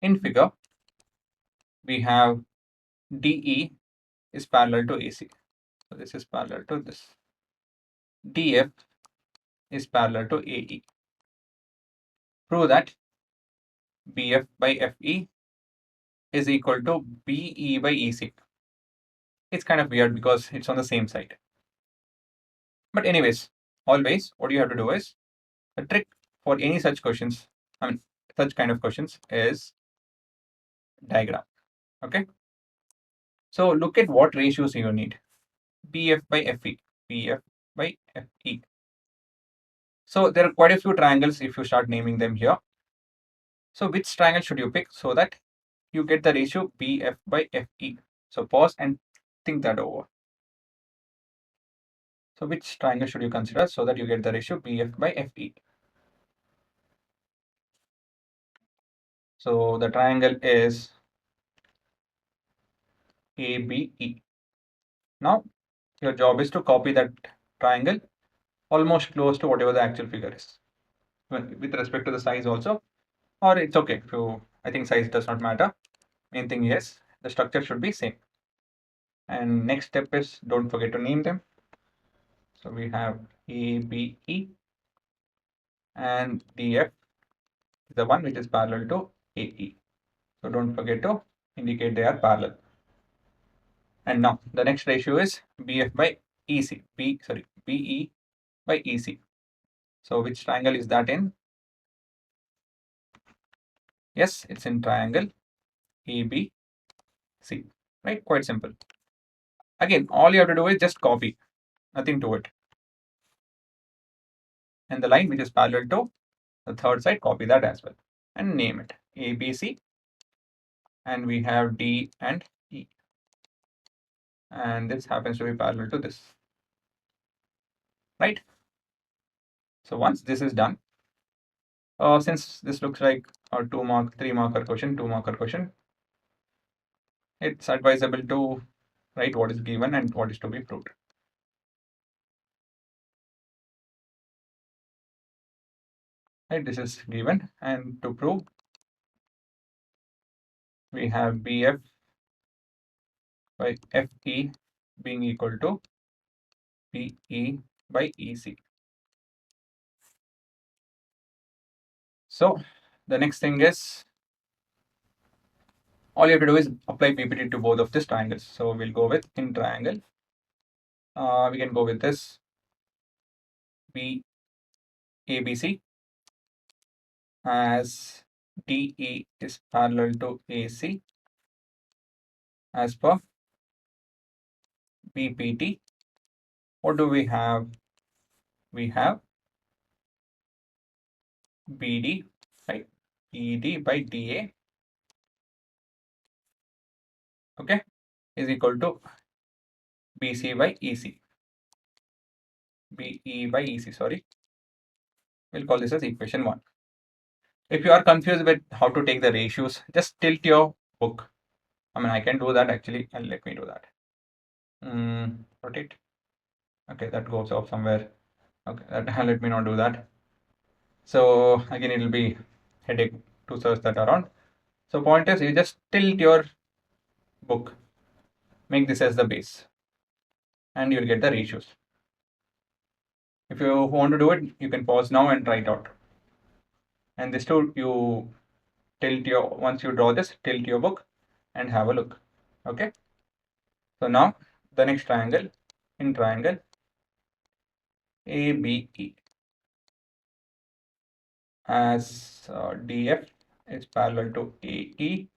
In figure, we have DE is parallel to AC. So this is parallel to this. DF is parallel to AE. Prove that BF by FE is equal to BE by EC. It's kind of weird because it's on the same side. But anyways, always what you have to do is a trick for any such questions, such kind of questions is diagram. Okay. So look at what ratios you need. BF by FE, BF by FE. So there are quite a few triangles if you start naming them here. So which triangle should you pick so that you get the ratio BF by FE? So pause and think that over. So which triangle should you consider so that you get the ratio BF by FE? So the triangle is ABE. Now your job is to copy that triangle almost close to whatever the actual figure is. With respect to the size also, or it's okay if you, I think size does not matter. Main thing is the structure should be same. And next step is don't forget to name them. So we have ABE and DF is the one which is parallel to AE. So don't forget to indicate they are parallel. And now the next ratio is BF by EC. BE by EC. So which triangle is that in? Yes, it's in triangle ABC. Right? Quite simple. Again, all you have to do is just copy, nothing to it. And the line which is parallel to the third side, copy that as well. And name it ABC. And we have D and E. And this happens to be parallel to this. Right? So once this is done, since this looks like a 2-mark, 3-marker question, 2-marker question, it's advisable to write what is given and what is to be proved. Right, this is given, and to prove, we have BF by FE being equal to BE by EC. So the next thing is, all you have to do is apply PPT to both of these triangles. So we'll go with in triangle. We can go with this BABC as DE is parallel to AC as per PPT. What do we have? We have BD, right? BD by DA, okay, is equal to BC by EC. BE by EC, sorry. We'll call this as equation 1. If you are confused with how to take the ratios, just tilt your book. I can do that actually, and let me do that. Rotate. Okay, that goes off somewhere. Okay, let me not do that. So again, it will be headache to search that around. So point is, you just tilt your book, make this as the base, and you'll get the ratios. If you want to do it, you can pause now and try it out. And this too, you tilt your, once you draw this, tilt your book and have a look. Okay. So now the next triangle, in triangle ABE, as DF is parallel to AE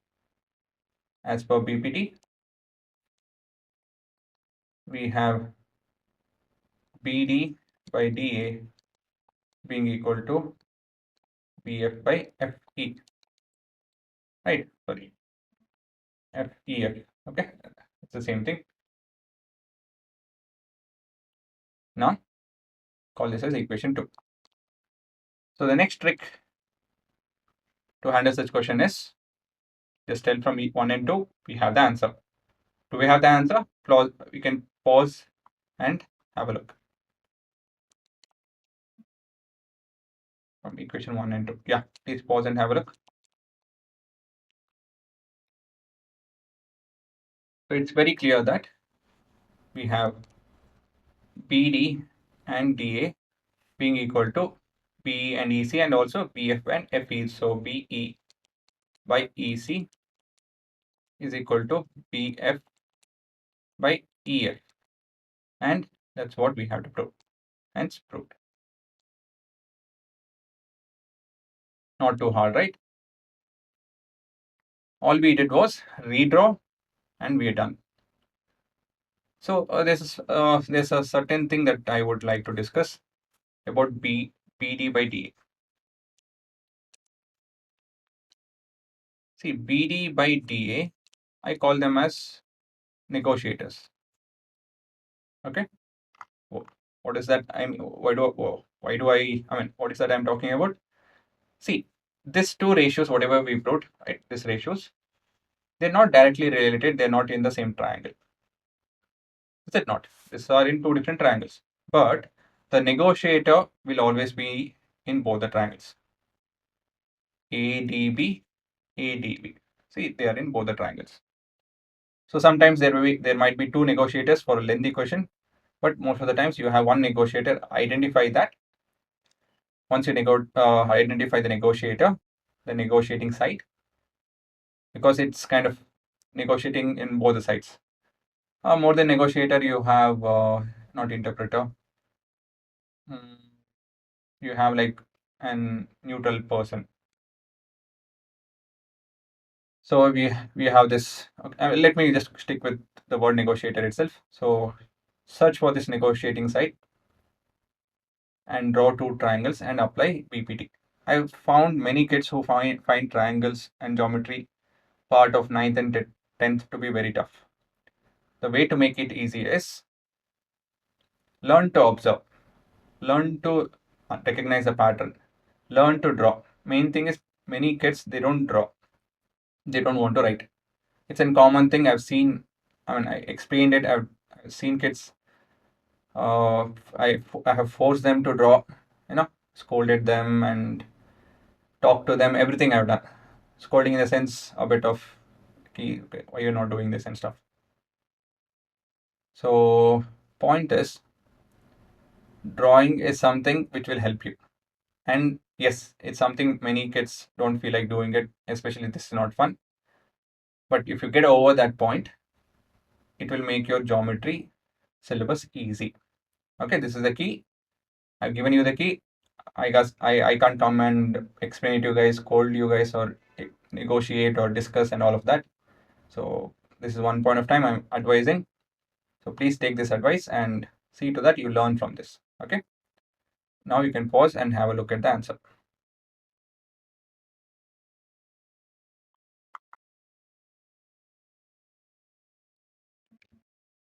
as per BPT. We have BD by DA being equal to BF by FE. Right? Sorry. FEF. Okay. It's the same thing. Now call this as equation 2. So the next trick to handle such question is just tell from 1 and 2, we have the answer. Do we have the answer? We can pause and have a look. From equation 1 and 2. Yeah, please pause and have a look. So it's very clear that we have BD and DA being equal to BE and EC and also BF and FE. So BE by EC is equal to BF by EF. And that's what we have to prove. Hence proved. Not too hard, right? All we did was redraw and we are done. So there's a certain thing that I would like to discuss about BD by DA. See, BD by DA, I call them as negotiators. Okay. What is that? I mean, what is that I'm talking about? See, these two ratios, whatever we wrote, right, these ratios, they're not directly related. They're not in the same triangle. Is it not? These are in two different triangles. But the negotiator will always be in both the triangles. ADB, ADB. See, they are in both the triangles. So sometimes there might be two negotiators for a lengthy question, but most of the times you have one negotiator. Identify that. Once you identify the negotiator, the negotiating side, because it's kind of negotiating in both the sides. More than negotiator, you have not interpreter. Mm, you have like an neutral person. So we have this. Okay, let me just stick with the word negotiator itself. So search for this negotiating side and draw two triangles and apply BPT. I've found many kids who find triangles and geometry part of 9th and 10th to be very tough. The way to make it easy is learn to observe, learn to recognize a pattern, learn to draw. Main thing is many kids they don't draw, they don't want to write. It's a common thing I've seen. I mean, I explained it. I've seen kids. I have forced them to draw, scolded them and talked to them. Everything I've done. Scolding in the sense a bit of, okay, why you're not doing this and stuff. So point is, drawing is something which will help you. And yes, it's something many kids don't feel like doing it, especially this is not fun. But if you get over that point, it will make your geometry syllabus easy. Okay, this is the key. I've given you the key. I guess I can't come and explain it to you guys, scold you guys, or negotiate or discuss and all of that. So this is one point of time I'm advising. So please take this advice and see to that you learn from this. Okay. Now you can pause and have a look at the answer.